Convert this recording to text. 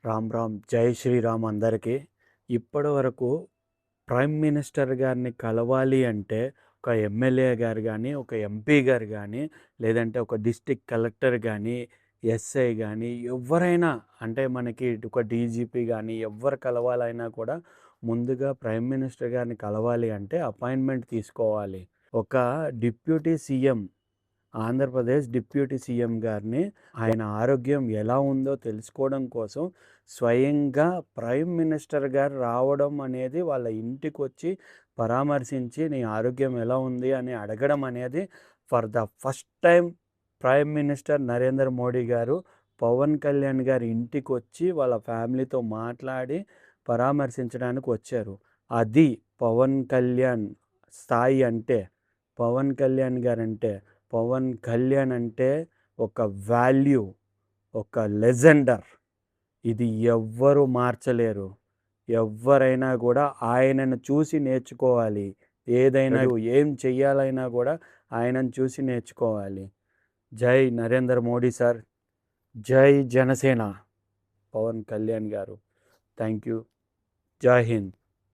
రామ్ రామ్ జై శ్రీరామ్ అందరికీ. ఇప్పటి వరకు ప్రైమ్ మినిస్టర్ గారిని కలవాలి అంటే ఒక ఎమ్మెల్యే గారు కానీ, ఒక ఎంపీ గారు కానీ, లేదంటే ఒక డిస్ట్రిక్ట్ కలెక్టర్ కానీ, ఎస్ఐ కానీ, ఎవరైనా అంటే మనకి ఒక డీజీపీ కానీ ఎవరు కలవాలైనా కూడా ముందుగా ప్రైమ్ మినిస్టర్ గారిని కలవాలి అంటే అపాయింట్మెంట్ తీసుకోవాలి. ఒక deputy CM, Andhra Pradesh deputy CM గారిని ఆయన ఆరోగ్యం ఎలా ఉందో తెలుసుకోవడం కోసం స్వయంగా ప్రైమ్ మినిస్టర్ గారు రావడం అనేది వాళ్ళ ఇంటికి వచ్చి పరామర్శించి నీ ఆరోగ్యం ఎలా ఉంది అని అడగడం అనేది for the first time prime minister Narendra Modi గారు పవన్ కళ్యాణ్ గారి ఇంటికి వచ్చి వాళ్ళ ఫ్యామిలీతో మాట్లాడి పరామర్శించడానికి వచ్చారు. అది పవన్ కళ్యాణ్ స్థాయి అంటే, పవన్ కళ్యాణ్ గారంటే, పవన్ కళ్యాణ్ అంటే ఒక వాల్యూ, ఒక లెజెండర్. ఇది ఎవ్వరు మార్చలేరు. ఎవ్వరైనా కూడా ఆయనను చూసి నేర్చుకోవాలి. ఏదైనా ఏం చెయ్యాలైనా కూడా ఆయనను చూసి నేర్చుకోవాలి. జై నరేంద్ర మోడీ సార్. జై జనసేన. పవన్ కళ్యాణ్ గారు. Thank you. జై హింద్.